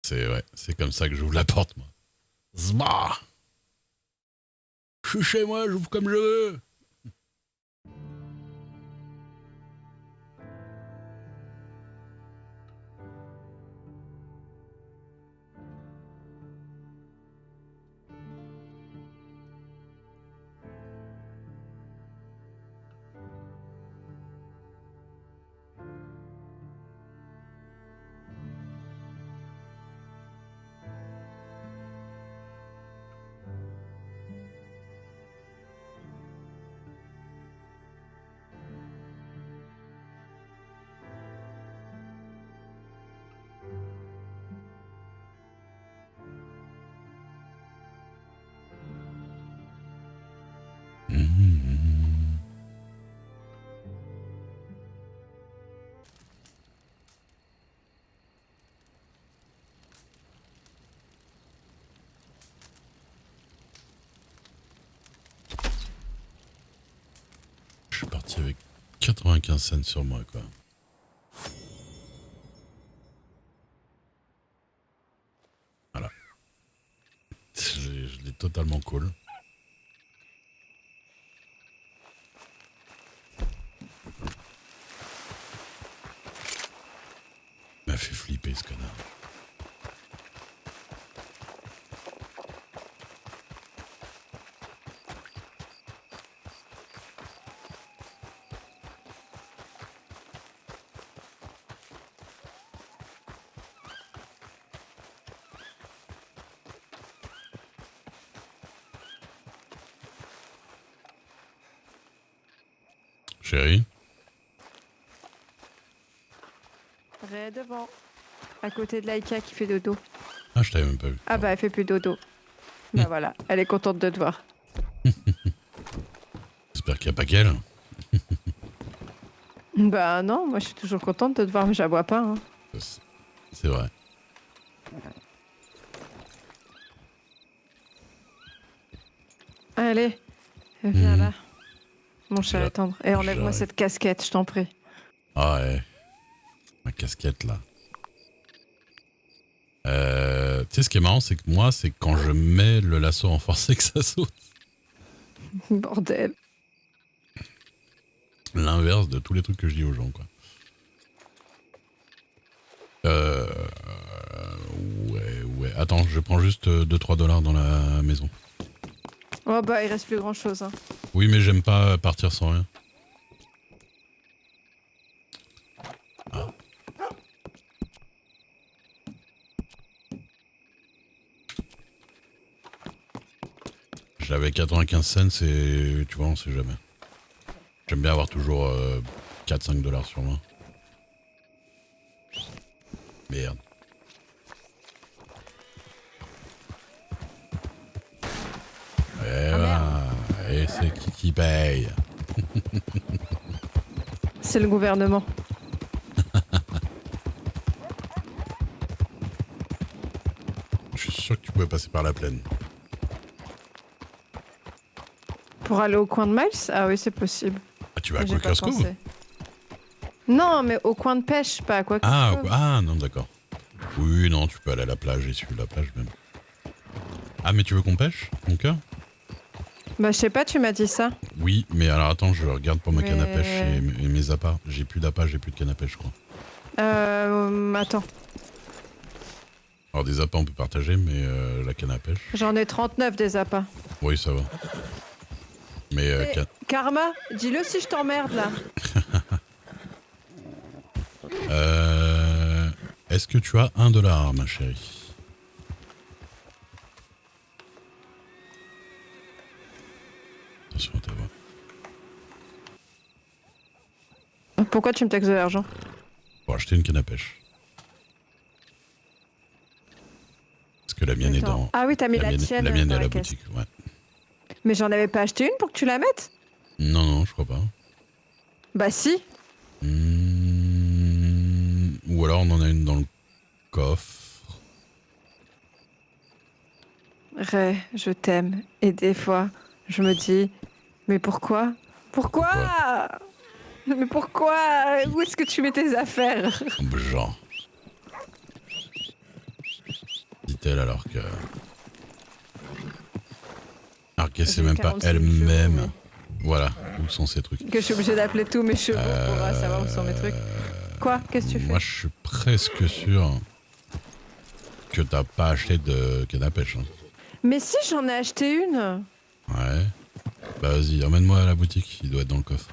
C'est ouais, c'est comme ça que j'ouvre la porte, moi. Zma. Je suis chez moi, j'ouvre comme je veux. Je suis parti avec 95 cents sur moi, quoi. Voilà. Je l'ai totalement cool. Il m'a fait flipper, ce connard. Chérie? Ré devant. À côté de Laïka qui fait dodo. Ah, je t'avais même pas vu. Ah bah elle fait plus dodo. Bah voilà, elle est contente de te voir. J'espère qu'il n'y a pas qu'elle. Bah non, moi je suis toujours contente de te voir, mais j'aboie pas. Hein. C'est vrai. Allez, viens là. Mon chat J'a- attendre. Et enlève-moi j'arrive. cette casquette, je t'en prie. Ah ouais. Ma casquette, là. Tu sais, ce qui est marrant, c'est que moi, c'est quand je mets le lasso en forcé que ça saute. Bordel. L'inverse de tous les trucs que je dis aux gens, quoi. Ouais. Attends, je prends juste 2-3 dollars dans la maison. Oh bah il reste plus grand chose. Hein. Oui, mais j'aime pas partir sans rien. Ah. J'avais 95 cents et tu vois, on sait jamais. J'aime bien avoir toujours 4-5 dollars sur moi. Merde. Et voilà. Et c'est qui paye? C'est le gouvernement. Je suis sûr que tu pouvais passer par la plaine. Pour aller au coin de Miles? Ah oui, c'est possible. Ah, tu vas à J'ai pas Quaker's Cove? pensé. Non, mais au coin de pêche, pas à quoi que Ah, ce soit. ah, non, d'accord. Oui, non, tu peux aller à la plage et suivre la plage même. Ah, mais tu veux qu'on pêche, mon cœur? Bah je sais pas, tu m'as dit ça. Oui, mais alors attends, je regarde pour ma canne à pêche Mais- et mes appâts. J'ai plus d'appâts, j'ai plus de canne à pêche, je crois. Attends. Alors des appâts, on peut partager, mais la canne à pêche... J'en ai 39 des appâts. Oui, ça va. Mais Karma, dis-le si je t'emmerde là. est-ce que tu as 1 dollar, ma chérie? Attention à ta voix. Pourquoi tu me taxes de l'argent? Pour acheter une canne à pêche. Parce que la mienne est Attends. dans... Ah oui, t'as mis la tienne La mienne dans est à la la caisse. boutique, ouais. Mais j'en avais pas acheté une pour que tu la mettes? Non, je crois pas. Bah si. Ou alors on en a une dans le coffre. Ray, je t'aime. Et des fois, je me dis, mais pourquoi? Pourquoi? Mais pourquoi? Où est-ce que tu mets tes affaires? Genre. dit-elle alors que... Alors qu'elle sait J'ai même pas 45 elle-même. chevaux, Voilà, où sont ces trucs. Que je suis obligée d'appeler tous mes chevaux pour savoir où sont mes trucs. Quoi? Qu'est-ce que tu fais? Moi, je suis presque sûr que t'as pas acheté de canne à pêche. Hein. Mais si, j'en ai acheté une. Ouais. Bah vas-y, emmène-moi à la boutique, il doit être dans le coffre.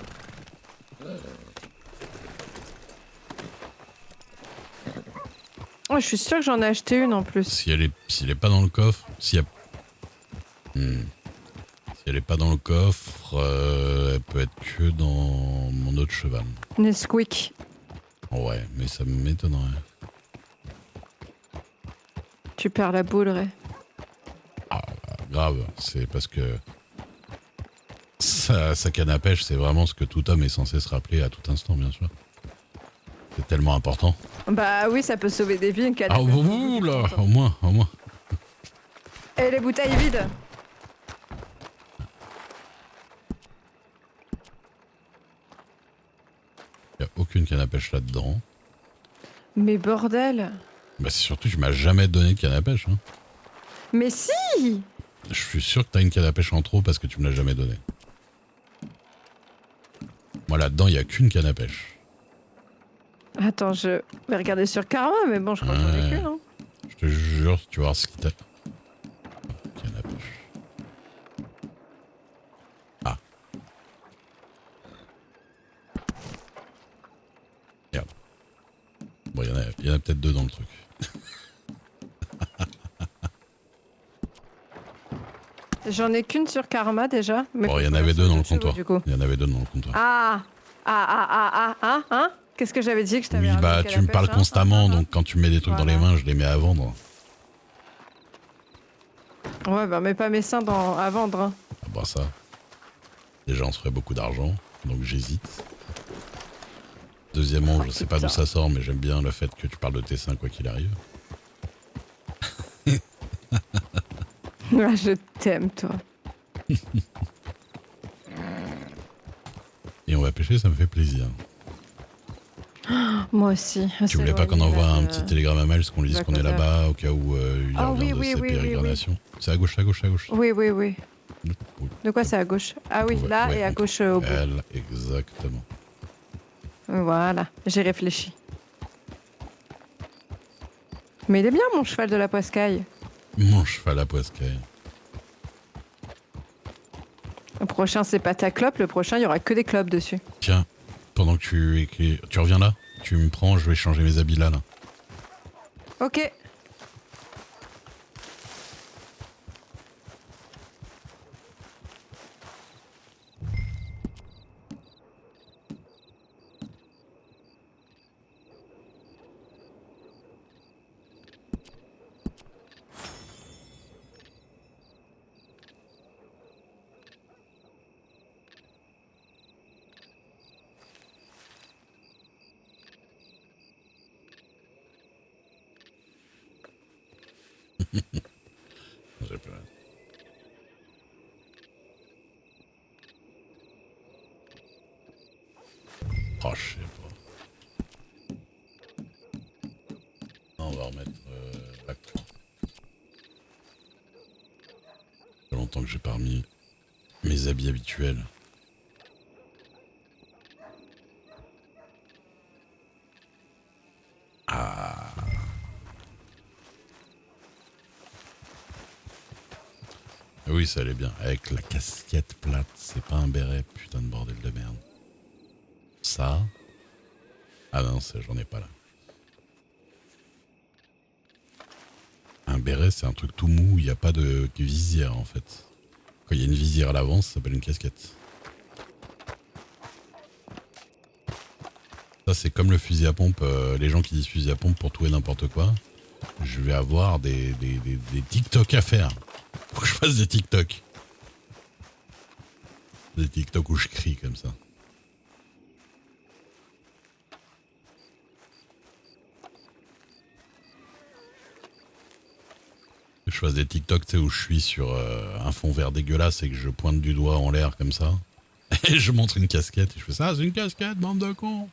Oh, je suis sûre que j'en ai acheté une en plus. S'il est pas dans le coffre, si elle est pas dans le coffre, elle peut être que dans mon autre cheval. Nesquik. Ouais, mais ça m'étonnerait. Tu perds la boule, Ray. Ah, grave, c'est parce que sa canne à pêche, c'est vraiment ce que tout homme est censé se rappeler à tout instant, bien sûr. C'est tellement important. Bah oui, ça peut sauver des vies, une canne à Ah, pêche. ouh là, au moins. Et les bouteilles vides. Y a aucune canne à pêche là-dedans. Mais bordel. Bah c'est surtout que tu m'as jamais donné de canne à pêche. Hein. Mais si. Je suis sûr que t'as une canne à pêche en trop parce que tu me l'as jamais donnée. Moi là-dedans, il y a qu'une canne à pêche. Attends, je vais regarder sur Karma, mais bon, je crois que j'en ai qu'une. Hein. Je te jure, tu vas voir ce qui t'a... Canne à pêche. Ah. Merde. Bon, il y en a peut-être deux dans le truc. J'en ai qu'une sur Karma déjà. Mais Bon, il y en avait deux dans le comptoir. Du coup. Il y en avait deux dans le comptoir. Hein? Qu'est-ce que j'avais dit que je t'avais Oui, ramené bah une canne tu à me pêche, parles hein constamment, donc quand tu me mets des trucs dans les mains, je les mets à vendre. Ouais, bah mets pas mes seins à vendre. Hein. Ah bah ça. Déjà, on se ferait beaucoup d'argent, donc j'hésite. Deuxièmement, je sais pas d'où ça sort, mais j'aime bien le fait que tu parles de tes seins quoi qu'il arrive. Ah, je t'aime, toi. Et on va pêcher, ça me fait plaisir. Moi aussi. Tu voulais pas qu'on envoie un petit télégramme à Miles, qu'on lui dise qu'on est là-bas, au cas où il revient de ses pérégrinations. C'est à gauche, à gauche, à gauche. Oui. De quoi c'est à gauche? Ah oui, Ouais, là ouais, et à gauche au bout. Elle, exactement. Voilà, j'ai réfléchi. Mais il est bien mon cheval de la Poiscaille. Mon cheval à poiscaille. Le prochain c'est pas ta clope, le prochain il y aura que des clopes dessus. Tiens, pendant que tu écris... Tu reviens là? Tu me prends, je vais changer mes habits là. Ok. J'ai peur. Oh, je sais pas. Non, on va remettre l'acte 3. Ça fait longtemps que j'ai pas remis mes habits habituels. Ah. Oui, ça allait bien. Avec la casquette plate, c'est pas un béret, putain de bordel de merde. Ça. Ah non, j'en ai pas là. Un béret, c'est un truc tout mou, il n'y a pas de visière en fait. Quand il y a une visière à l'avant, ça s'appelle une casquette. Ça, c'est comme le fusil à pompe. Les gens qui disent fusil à pompe pour tout et n'importe quoi. Je vais avoir des TikTok à faire. Faut que je fasse des TikTok. Des TikTok où je crie comme ça. Je fasse des TikTok, tu sais, où je suis sur un fond vert dégueulasse et que je pointe du doigt en l'air comme ça. Et je montre une casquette et je fais ça, c'est une casquette, bande de cons.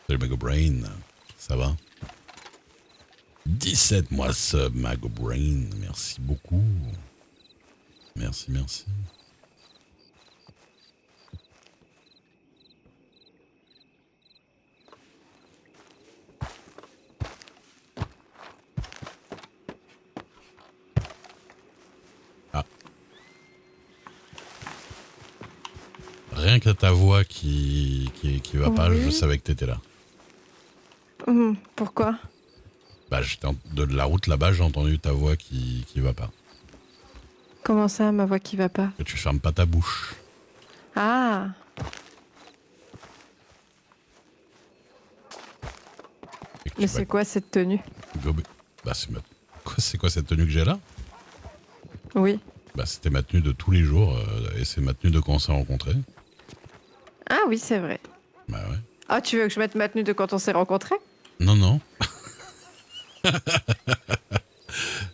Salut Mego Brain, ça va? 17 mois sub, Mago Brain. Merci beaucoup. Merci, merci. Ah. Rien que ta voix qui va pas, Oui. je savais que t'étais là. Pourquoi? Bah, de la route là-bas, j'ai entendu ta voix qui va pas. Comment ça, ma voix qui va pas? Que tu fermes pas ta bouche. Ah! Et que Mais tu vas c'est quoi cette tenue? gober. Bah, c'est quoi cette tenue que j'ai là? Oui. Bah, c'était ma tenue de tous les jours et c'est ma tenue de quand on s'est rencontrés. Ah oui, c'est vrai. Bah ouais. Ah, tu veux que je mette ma tenue de quand on s'est rencontrés? Non, non.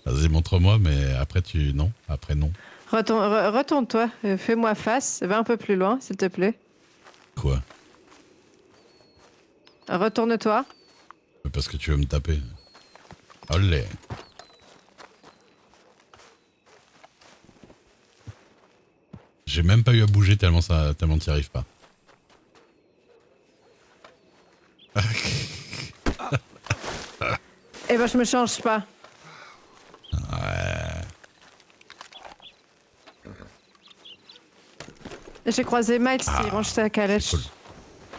Vas-y, montre-moi, mais après tu... Non, après non. Retourne-toi, fais-moi face, va un peu plus loin, s'il te plaît. Quoi? Retourne-toi. Parce que tu veux me taper. Olé. J'ai même pas eu à bouger tellement t'y arrives pas. Eh ben, je me change pas. Ouais. J'ai croisé Miles, il range sa calèche. Cool.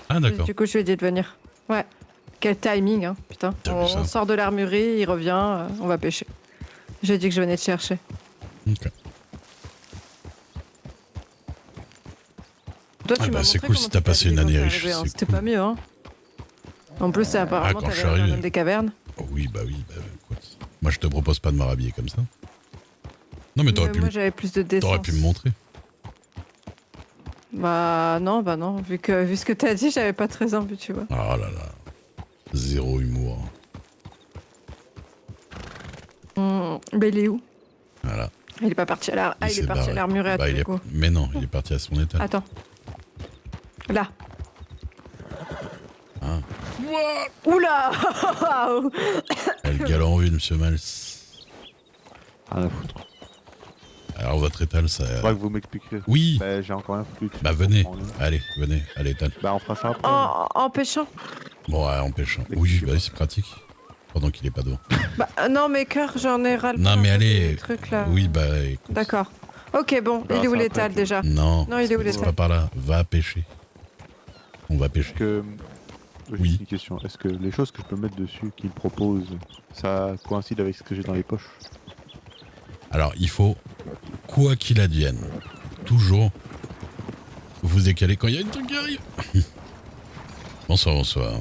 Ah d'accord. Du coup, je lui ai dit de venir. Ouais. Quel timing, hein, putain. T'as vu ça On sort de l'armurerie, il revient, on va pêcher. J'ai dit que je venais te chercher. Ok. Toi, tu Ah m'as bah, c'est montré cool comment si t'as t'étais passé une habillé année quand t'es riche. arrivé, hein. C'est C'était cool. pas mieux, hein. En plus, apparemment, quand je suis t'avais arrivé. même des cavernes. Oh, oui, bah écoute. Moi, je te propose pas de me rhabiller comme ça. Non, mais Mais moi, j'avais plus de décence. t'aurais pu me montrer. Bah non. Vu ce que t'as dit, j'avais pas très envie, tu vois. Oh là là. Zéro humour. Mais il est où? Voilà. Il est pas parti à la... Ah, il est parti à l'armurerie à Bah, tous les coups. Mais non, il est parti à son étage. Attends. Là. Ah. Oula. Elle gale en vue, monsieur Miles. Rien à foutre. Alors, votre étal, ça... Faudra que vous m'expliquerez. Oui. Bah, j'ai encore rien foutu. Bah, venez. Allez, étal. Bah, on fera ça après. En pêchant. Bon, ouais, en pêchant. Oui, bah, c'est pratique. Pendant qu'il est pas devant. Bah non, mais cœur, j'en ai ras le Non, mais bol, allez. des trucs, là. Oui, bah, écoute. D'accord. Ok, bon. On Il est où verra ça l'étal après, déjà? Non, Non, il est où c'est l'étal? pas par là. Va pêcher. On va Est-ce pêcher. que... J'ai Oui. une question. Est-ce que les choses que je peux mettre dessus qu'il propose, ça coïncide avec ce que j'ai dans les poches? Alors, il faut, quoi qu'il advienne, toujours vous décaler quand il y a une truc qui arrive. Bonsoir, bonsoir.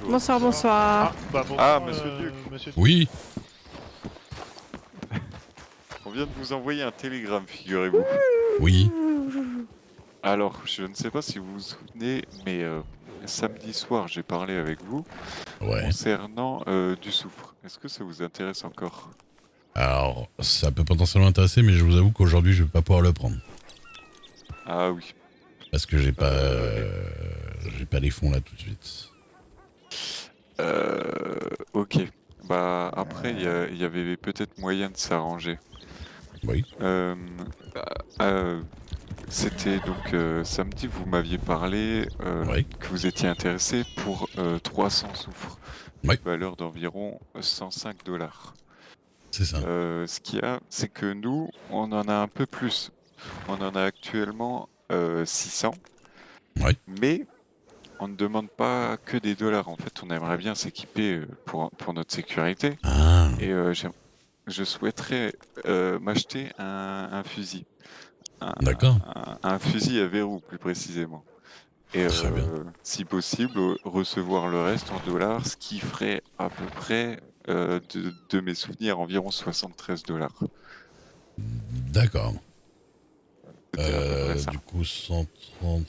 Bonsoir. Ah, monsieur Duc, Oui, on vient de vous envoyer un télégramme, figurez-vous. oui. Alors, je ne sais pas si vous vous souvenez, mais samedi soir, j'ai parlé avec vous Ouais. concernant du soufre. Est-ce que ça vous intéresse encore? Alors, ça peut potentiellement intéresser, mais je vous avoue qu'aujourd'hui, je vais pas pouvoir le prendre. Ah oui. Parce que j'ai pas les fonds là tout de suite. Ok. Bah, après, il y avait peut-être moyen de s'arranger. Oui. C'était donc samedi, vous m'aviez parlé Oui. que vous étiez intéressé pour 300 soufres, Oui. valeur d'environ 105 $. C'est ça. Ce qu'il y a, c'est que nous, on en a un peu plus. On en a actuellement 600. Oui. Mais on ne demande pas que des dollars. En fait, on aimerait bien s'équiper pour notre sécurité. Ah, Et je souhaiterais m'acheter un fusil. d'accord. Un fusil à verrou, plus précisément. Et Très bien. si possible, recevoir le reste en dollars, ce qui ferait à peu près, de mes souvenirs, environ 73 $. D'accord. C'était à peu près ça. Du coup, 130...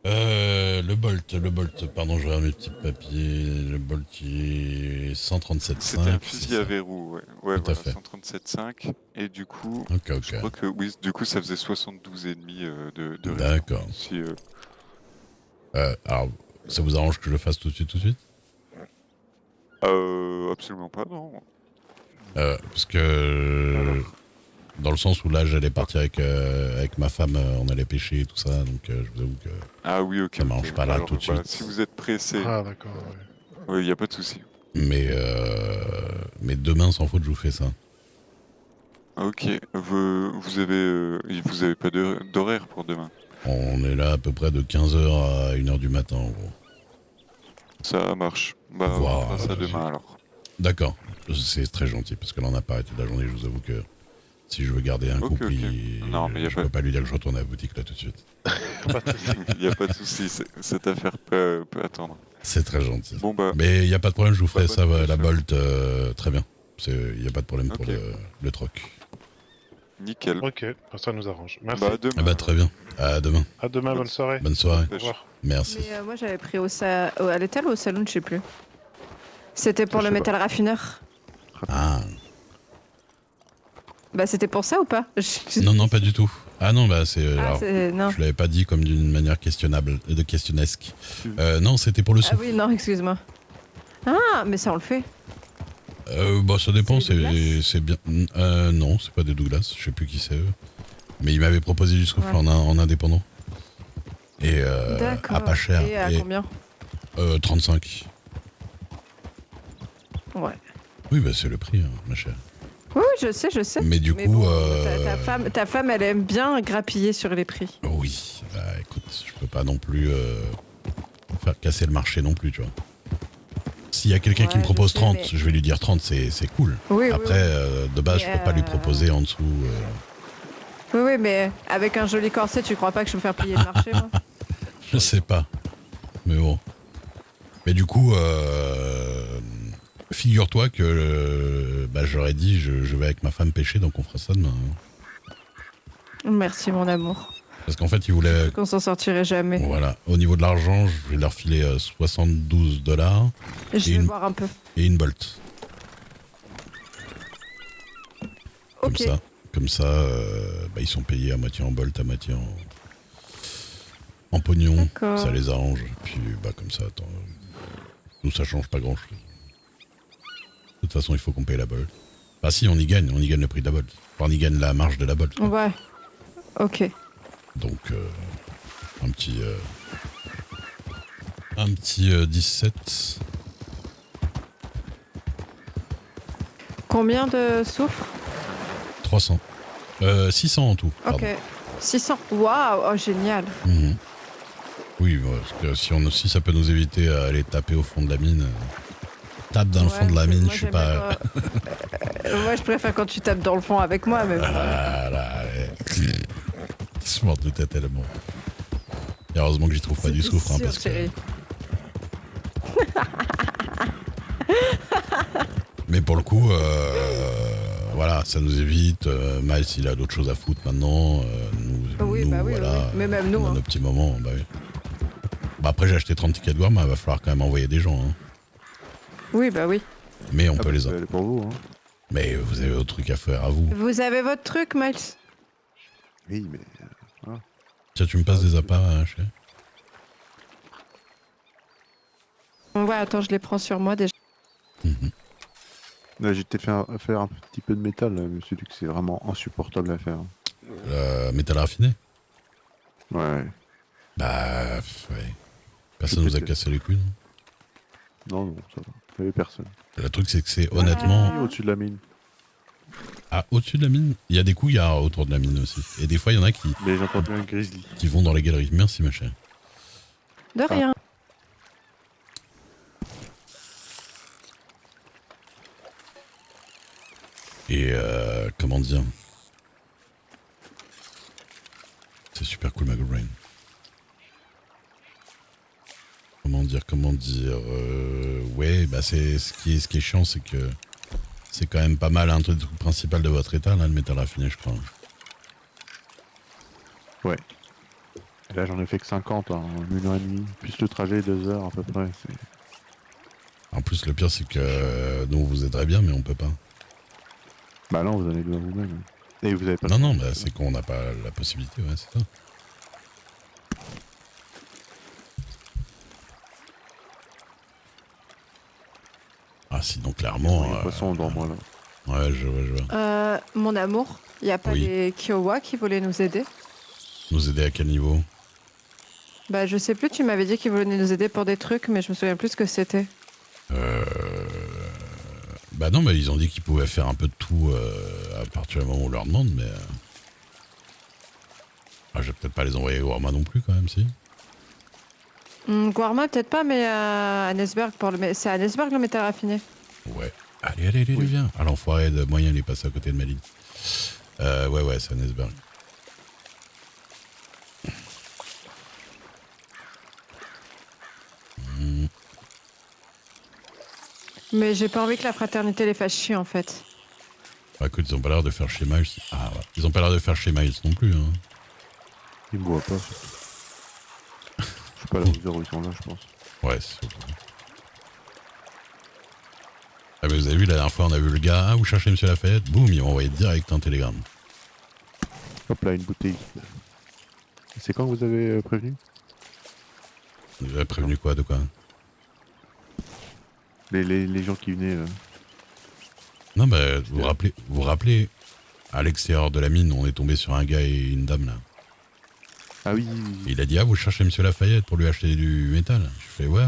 le Bolt, pardon, je regarde mes petits papiers. Le Bolt, il est 137,5. C'était un c'est fusil ça à verrou, ouais. Ouais, Tout à voilà, fait. 137,5. Et du coup, Ok, je crois que oui, du coup, ça faisait 72,5 de raison. D'accord. Si, Alors, ça vous arrange que je le fasse tout de suite? Absolument pas, non. Parce que dans le sens où là j'allais partir avec ma femme, on allait pêcher et tout ça, donc je vous avoue que Ah oui, ok. ça m'arrange pas là Alors, tout de suite. si vous êtes pressé, Ah, d'accord, ouais. oui, y a pas de souci. Mais demain sans faute je vous fais ça. Ok, vous avez pas d'horaire pour demain. On est là à peu près de 15h à 1h du matin en gros. Ça marche. Bah, Voir, on fera ça demain alors. D'accord, c'est très gentil parce que là on n'a pas arrêté de la journée, je vous avoue que si je veux garder un Ok, couple, ok. Non, mais y a je pas- peux pas lui dire que je retourne à la boutique là tout de suite. Il a pas de souci, cette affaire peut attendre. C'est très gentil. Bon bah, Mais il n'y a pas de problème, je vous ferai Bah, ça, bonne la chance. Bolt, très bien. Il n'y a pas de problème pour Ok. le troc. nickel. Ok, ça nous arrange. Merci. Bah, à demain. Ah bah très bien, à demain. À demain, bonne soirée. Bonne soirée, Au revoir. merci. Mais moi j'avais pris à l'étal ou au salon, je sais plus. C'était pour Je le sais métal raffineur. Ah, Bah c'était pour ça ou pas? non, non, pas du tout. Ah non, bah c'est... Ah, alors, non. je l'avais pas dit comme d'une manière questionnable, questionnesque. Non, c'était pour le Ah souffle. oui, non, excuse-moi. Ah, mais ça on le fait. Bah ça dépend, C'est des Douglas c'est bien... non, c'est pas des Douglas, je sais plus qui c'est eux. Mais ils m'avaient proposé du souffle Ouais. en indépendant. Et D'accord. à pas cher. Et à combien? 35. Ouais. Oui, bah c'est le prix, hein, ma chère. Oui, je sais. Mais du Mais coup... bon, ta femme, elle aime bien grappiller sur les prix. Oui, bah écoute, je peux pas non plus faire casser le marché non plus, tu vois. S'il y a quelqu'un qui me Ouais, je propose sais, 30, mais- je vais lui dire 30, c'est cool. Oui, Après, de base, Mais, je peux pas lui proposer en dessous. Oui, mais avec un joli corset, tu crois pas que je vais me faire plier le marché, moi? Je sais pas. Mais bon. Mais du coup, figure-toi que bah, j'aurais dit, je vais avec ma femme pêcher, donc on fera ça demain. hein. Merci, mon amour. Parce qu'en fait, ils voulaient... Qu'on s'en sortirait jamais. Voilà. Au niveau de l'argent, je vais leur filer $72 Je vais une- voir un peu. et une Bolt. Comme Ok. ça. Comme ça, bah, ils sont payés à moitié en Bolt, à moitié en pognon. D'accord. Ça les arrange. Puis bah comme ça, attends, nous ça change pas grand chose. De toute façon, il faut qu'on paye la Bolt. Ah si, on y gagne le prix de la Bolt. Enfin, on y gagne la marge de la Bolt. quoi. Ouais. Ok. Donc un petit 17. Combien de soufre? 300. 600 en tout. Ok. Pardon. 600. Waouh, oh génial. Mhm. Oui, parce que si ça peut nous éviter à aller taper au fond de la mine. Tape dans le fond de la mine, moi, je suis j'aime pas. moi, je préfère quand tu tapes dans le fond avec moi, mais bon. Voilà. Je m'en doutais tellement. Et heureusement que j'y trouve pas du C'était soufre, hein, sûr, parce que. chérie. Mais pour le coup, voilà, ça nous évite. Miles, il a d'autres choses à foutre maintenant. Oui, nous, bah oui, voilà, oui. Mais même nous, on a hein. nos petits moments. Bah, oui. Bah, après, j'ai acheté 30 tickets de gomme, il va falloir quand même envoyer des gens. hein. Oui, bah oui. Mais on Ah peut bah, les c'est envoyer. pour vous, hein. Mais vous avez autre truc à faire à vous. Vous avez votre truc, Miles? Oui, mais Tiens, tu me passes des appâts, chérie. Ouais, attends, je les prends sur moi déjà. Mhm. là, j'ai peut-être faire un petit peu de métal. Là. Je me suis dit que c'est vraiment insupportable à faire. Métal raffiné. Ouais. Bah, ouais. Personne nous a Peut-être. cassé les couilles, non Non, ça va. Il n'y avait personne. Le truc, c'est que c'est honnêtement. Oui, au-dessus de la mine. Ah, au-dessus de la mine, il y a des couillards autour de la mine aussi. Et des fois, il y en a Mais j'entends bien un grizzly. qui vont dans les galeries. Merci, ma chère. De rien. Et comment dire, c'est super cool, Mago Brain. Comment dire, ouais, bah c'est ce qui est chiant, c'est que c'est quand même pas mal un truc principal de votre état, là, le métal raffiné, je crois. Ouais. Et là, j'en ai fait que 50 en 1h30. Plus le trajet, 2 heures à peu près. En plus, le pire, c'est que nous, on vous aiderait bien, mais on peut pas. Bah non, vous en avez besoin vous-même. Et vous avez pas. Non, bah, c'est qu'on n'a pas la possibilité, ouais, c'est ça. Ah, Ah, sinon, clairement. Il y a un poisson dans moi là. Ouais, je vois. Mon amour, il n'y a pas Oui. les Kiowa qui voulaient nous aider? Nous aider à quel niveau? Bah, je sais plus, tu m'avais dit qu'ils voulaient nous aider pour des trucs, mais je me souviens plus ce que c'était. Bah non, mais ils ont dit qu'ils pouvaient faire un peu de tout à partir du moment où on leur demande, mais. Ah, je vais peut-être pas les envoyer au Warma non plus, quand même, si. Guarma, peut-être pas, mais à Annesberg pour le. C'est à Annesberg le métal raffiné. Ouais. Allez, viens. Ah, l'enfoiré de moyen, il est passé à côté de ma ligne. Ouais, c'est Annesberg. Mais j'ai pas envie que la fraternité les fasse chier en fait. Bah écoute, ils ont pas l'air de faire chez Miles. Ah ouais. Ils ont pas l'air de faire chez Miles non plus, hein. Ils me voient pas. Je suis pas à la hauteur où ils sont là, je pense. Ouais, c'est sûr. Ah mais vous avez vu, la dernière fois, on a vu le gars, ah, vous cherchez Monsieur Lafayette, boum, ils m'ont envoyé direct un télégramme. Hop là, une bouteille. C'est quand que vous avez prévenu? Vous avez prévenu quoi, de quoi? Les gens qui venaient. Non, bah, vous vous rappelez, à l'extérieur de la mine, on est tombé sur un gars et une dame, là. Ah oui. Il a dit, ah, vous cherchez Monsieur Lafayette pour lui acheter du métal. Je fais, ouais.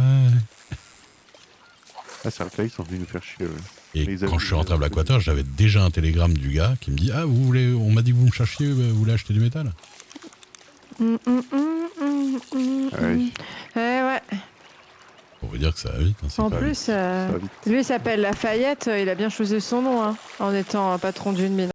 Ah, c'est vrai que là, ils sont venus nous faire chier. Ouais. Et Mais ils quand avaient- je suis rentré à Blackwater, j'avais déjà un télégramme du gars qui me dit, ah, vous voulez, on m'a dit que vous me cherchiez, vous voulez acheter du métal? Ouais. Ouais. Pour vous dire que ça va vite. Hein, c'est En pas plus, vite. Ça va vite. lui il s'appelle Lafayette, il a bien choisi son nom, hein, en étant un patron d'une mine.